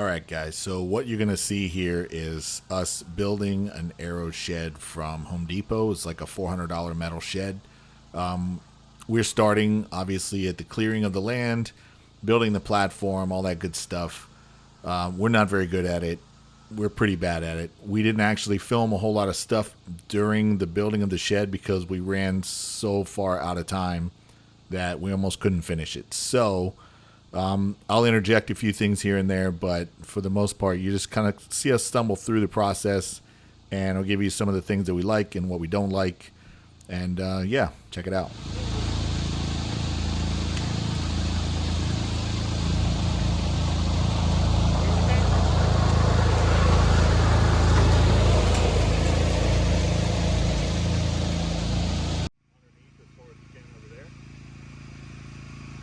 All right, guys. So what you're gonna see here is us building an arrow shed from Home Depot. It's like a $400 metal shed. We're starting obviously at the clearing of the land, building the platform, all that good stuff. We're not very good at it. We're pretty bad at it. We didn't actually film a whole lot of stuff during the building of the shed because we ran so far out of time that we almost couldn't finish it. So I'll interject a few things here and there, but for the most part, you just kind of see us stumble through the process, and I'll give you some of the things that we like and what we don't like. And yeah, check it out. Underneath as far as the can over there,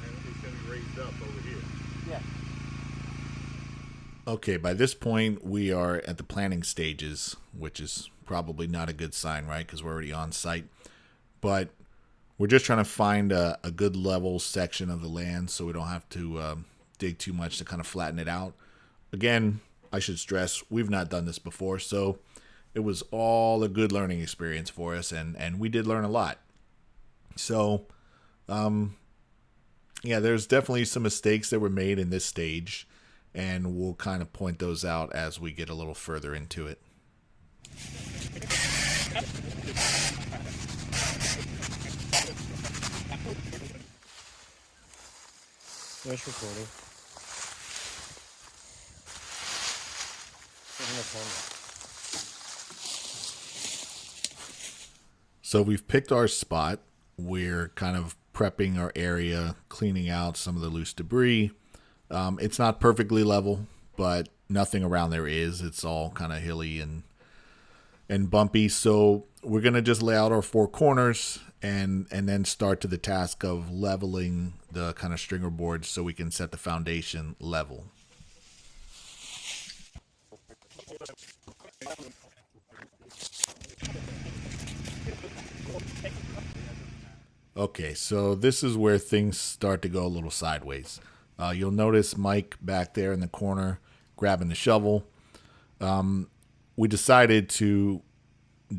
and it's going to be raised up over here. Yeah. Okay, by this point, we are at the planning stages, which is probably not a good sign, right? Because we're already on site. But we're just trying to find a good level section of the land so we don't have to dig too much to kind of flatten it out. Again, I should stress, we've not done this before, so it was all a good learning experience for us, and we did learn a lot. So, yeah, there's definitely some mistakes that were made in this stage, and we'll kind of point those out as we get a little further into it. Nice recording. So we've picked our spot. We're kind of prepping our area, cleaning out some of the loose debris. It's not perfectly level, but nothing around there is. It's all kind of hilly and bumpy. So we're going to just lay out our four corners and then start to the task of leveling the kind of stringer boards so we can set the foundation level. Okay, so this is where things start to go a little sideways. You'll notice Mike back there in the corner grabbing the shovel. We decided to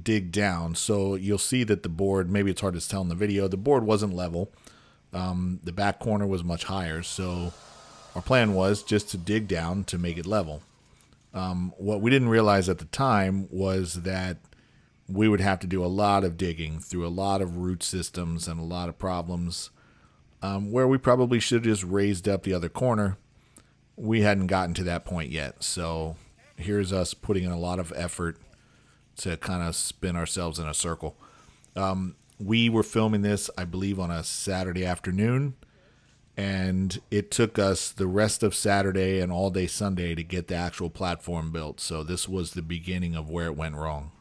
dig down, so you'll see that the board, maybe it's hard to tell in the video, the board wasn't level. The back corner was much higher, so our plan was just to dig down to make it level. What we didn't realize at the time was that we would have to do a lot of digging through a lot of root systems and a lot of problems, where we probably should have just raised up the other corner. We hadn't gotten to that point yet, so here's us putting in a lot of effort to kind of spin ourselves in a circle. We were filming this, I believe, on a Saturday afternoon, and it took us the rest of Saturday and all day Sunday to get the actual platform built. So this was the beginning of where it went wrong.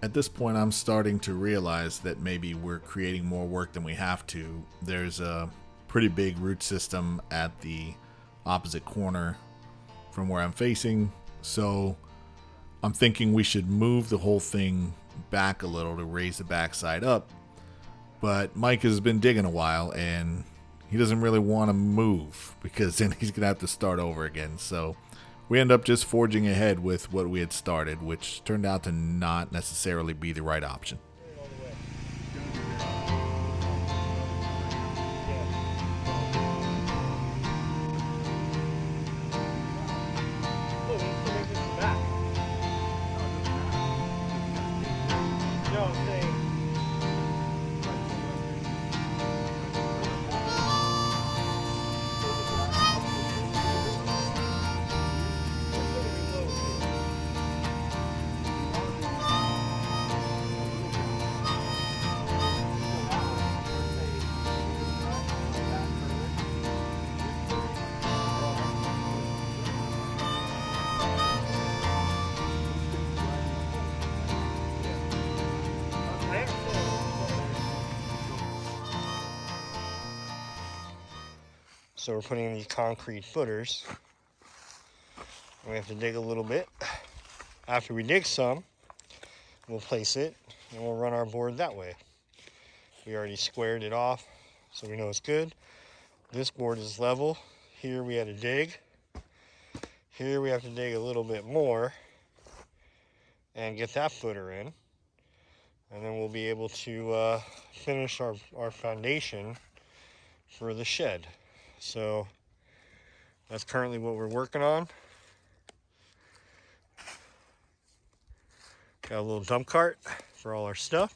At this point, I'm starting to realize that maybe we're creating more work than we have to. There's a pretty big root system at the opposite corner from where I'm facing, so I'm thinking we should move the whole thing back a little to raise the backside up. But Mike has been digging a while, and he doesn't really want to move because then he's going to have to start over again. So we end up just forging ahead with what we had started, which turned out to not necessarily be the right option. So we're putting in these concrete footers. We have to dig a little bit. After we dig some, we'll place it and we'll run our board that way. We already squared it off, so we know it's good. This board is level. Here we had to dig. Here we have to dig a little bit more and get that footer in. And then we'll be able to finish our foundation for the shed. So that's currently what we're working on. Got a little dump cart for all our stuff.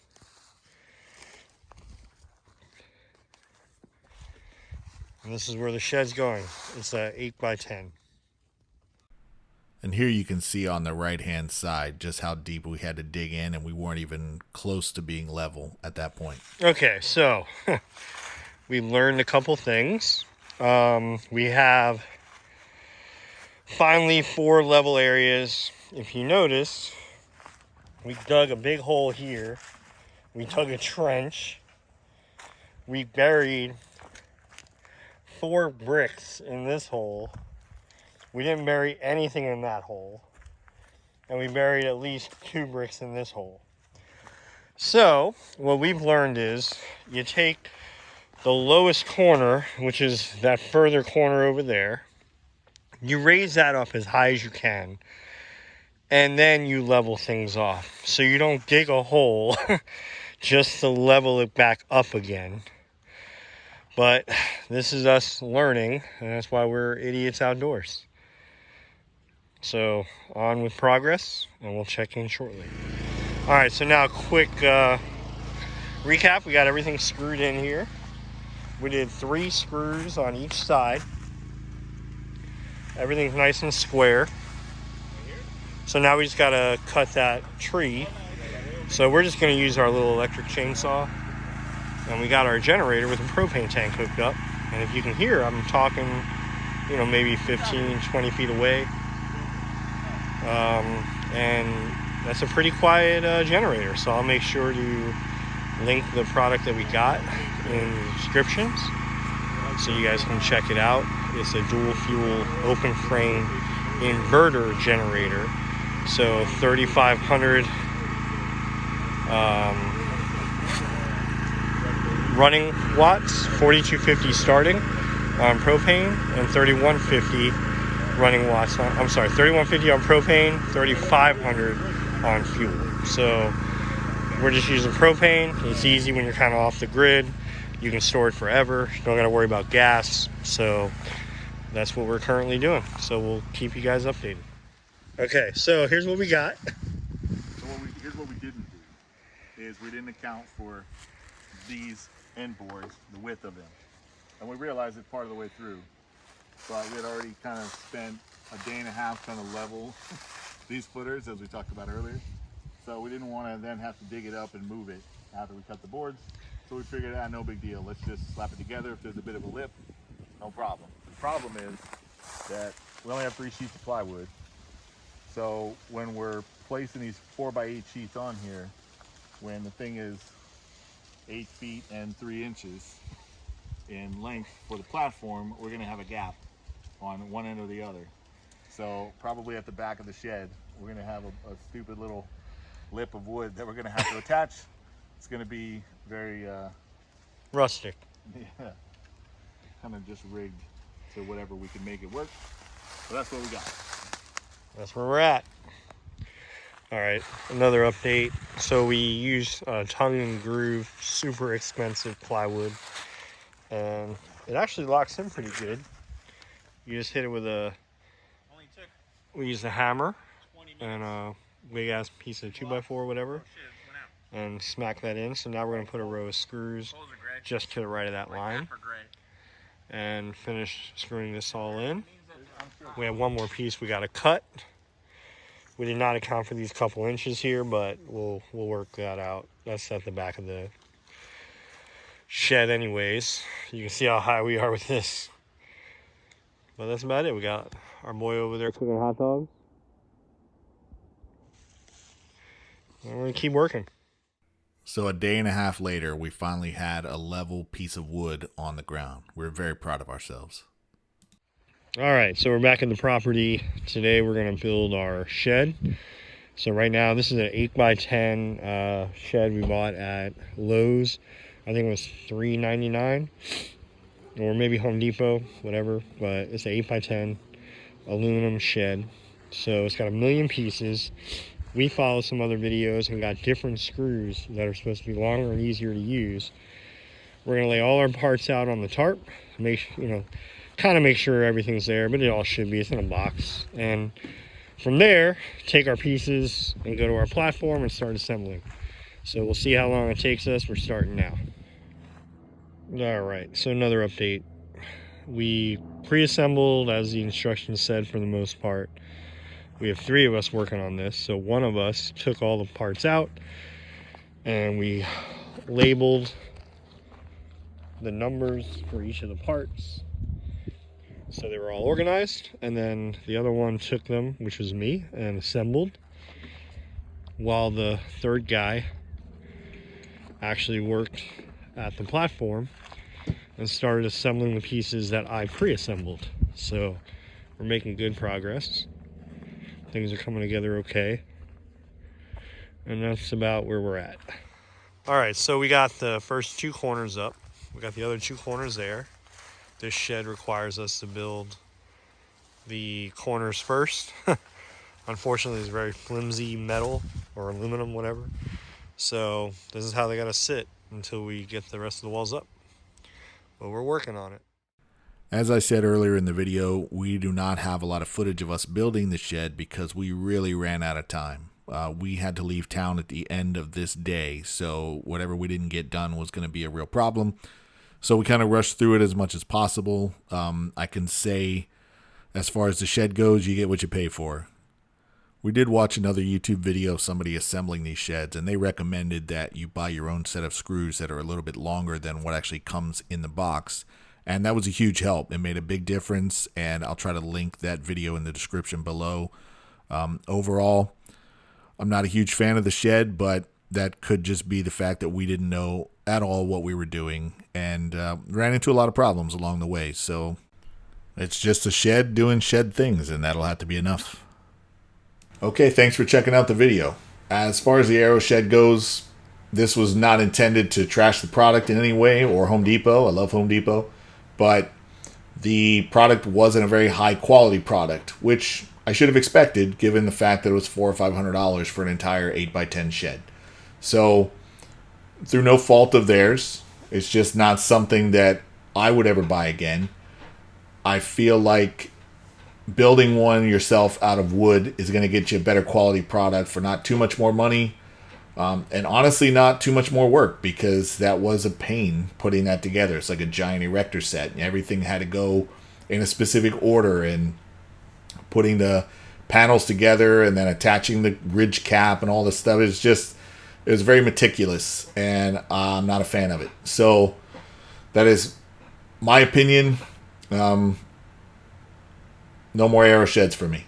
And this is where the shed's going. It's a 8x10. And here you can see on the right-hand side just how deep we had to dig in, and we weren't even close to being level at that point. Okay, so we learned a couple things. We have finally 4 level areas. If you notice, we dug a big hole here. We dug a trench. We buried 4 bricks in this hole. We didn't bury anything in that hole. And we buried at least 2 bricks in this hole. So, what we've learned is you take the lowest corner, which is that further corner over there, you raise that up as high as you can, and then you level things off. So you don't dig a hole just to level it back up again. But this is us learning, and that's why we're idiots outdoors. So on with progress, and we'll check in shortly. All right, so now a quick recap. We got everything screwed in here. We did 3 screws on each side. Everything's nice and square. So now we just gotta cut that tree. So we're just gonna use our little electric chainsaw. And we got our generator with a propane tank hooked up. And if you can hear, I'm talking, maybe 15, 20 feet away. And that's a pretty quiet generator. So I'll make sure to link the product that we got in the descriptions so you guys can check it out. It's a dual fuel open frame inverter generator. So 3,500 running watts, 4,250 starting on propane, and 3,150 running watts on, 3,150 on propane, 3,500 on fuel. So we're just using propane. It's easy when you're kind of off the grid. You can store it forever. You don't got to worry about gas. So that's what we're currently doing. So we'll keep you guys updated. Okay, so here's what we got. So here's what we didn't do, is we didn't account for these end boards, the width of them. And we realized it part of the way through. But we had already kind of spent a day and a half trying to level these footers, as we talked about earlier. So we didn't want to then have to dig it up and move it after we cut the boards. So we figured, no big deal. Let's just slap it together. If there's a bit of a lip, no problem. The problem is that we only have 3 sheets of plywood. So when we're placing these 4x8 sheets on here, when the thing is 8 feet and 3 inches in length for the platform, we're gonna have a gap on one end or the other. So probably at the back of the shed, we're gonna have a stupid little lip of wood that we're gonna have to attach. It's gonna be very Rustic. yeah, kind of just rigged to whatever we can make it work. So that's what we got. That's where we're at. All right, another update. So we use tongue and groove, super expensive plywood, and it actually locks in pretty good. You just hit it with we use a hammer and a big ass piece of 2x4 or whatever, and smack that in. So now we're gonna put a row of screws just to the right of that line and finish screwing this all in. We have one more piece we gotta cut. We did not account for these couple inches here, but we'll work that out. That's at the back of the shed anyways. You can see how high we are with this. But that's about it. We got our boy over there cooking hot dogs. And we're gonna keep working. So a day and a half later, we finally had a level piece of wood on the ground. We're very proud of ourselves. All right, so we're back in the property. Today we're gonna build our shed. So right now this is an 8x10 shed we bought at Lowe's. I think it was $3.99, or maybe Home Depot, whatever. But it's an 8x10 aluminum shed. So it's got 1,000,000 pieces. We followed some other videos and got different screws that are supposed to be longer and easier to use. We're gonna lay all our parts out on the tarp, kind of make sure everything's there, but it all should be. It's in a box. And from there, take our pieces and go to our platform and start assembling. So we'll see how long it takes us. We're starting now. All right, so another update. We pre-assembled as the instructions said for the most part. We have 3 of us working on this. So one of us took all the parts out and we labeled the numbers for each of the parts. So they were all organized, and then the other one took them, which was me, and assembled, while the third guy actually worked at the platform and started assembling the pieces that I pre-assembled. So we're making good progress. Things are coming together okay. And that's about where we're at. All right, so we got the first 2 corners up. We got the other 2 corners there. This shed requires us to build the corners first. Unfortunately, it's very flimsy metal or aluminum, whatever. So this is how they gotta sit until we get the rest of the walls up. But we're working on it. As I said earlier in the video, we do not have a lot of footage of us building the shed because we really ran out of time. We had to leave town at the end of this day, so whatever we didn't get done was going to be a real problem. So we kind of rushed through it as much as possible. I can say, as far as the shed goes, you get what you pay for. We did watch another YouTube video of somebody assembling these sheds, and they recommended that you buy your own set of screws that are a little bit longer than what actually comes in the box. And that was a huge help. It made a big difference, and I'll try to link that video in the description below. Overall, I'm not a huge fan of the shed, but that could just be the fact that we didn't know at all what we were doing, and ran into a lot of problems along the way. So it's just a shed doing shed things, and that'll have to be enough. Okay, thanks for checking out the video. As far as the Aero Shed goes, this was not intended to trash the product in any way, or Home Depot. I love Home Depot. But the product wasn't a very high quality product, which I should have expected given the fact that it was $400 or $500 for an entire 8x10 shed. So through no fault of theirs, it's just not something that I would ever buy again. I feel like building one yourself out of wood is going to get you a better quality product for not too much more money. And honestly, not too much more work, because that was a pain putting that together. It's like a giant erector set, and everything had to go in a specific order, and putting the panels together and then attaching the ridge cap and all this stuff. It was very meticulous, and I'm not a fan of it. So that is my opinion. No more Aero Sheds for me.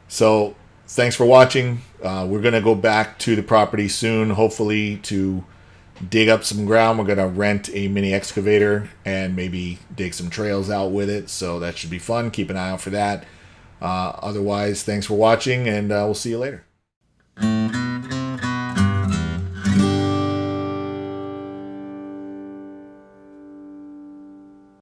So thanks for watching. We're going to go back to the property soon, hopefully, to dig up some ground. We're going to rent a mini excavator and maybe dig some trails out with it. So that should be fun. Keep an eye out for that. Otherwise, thanks for watching, and we'll see you later.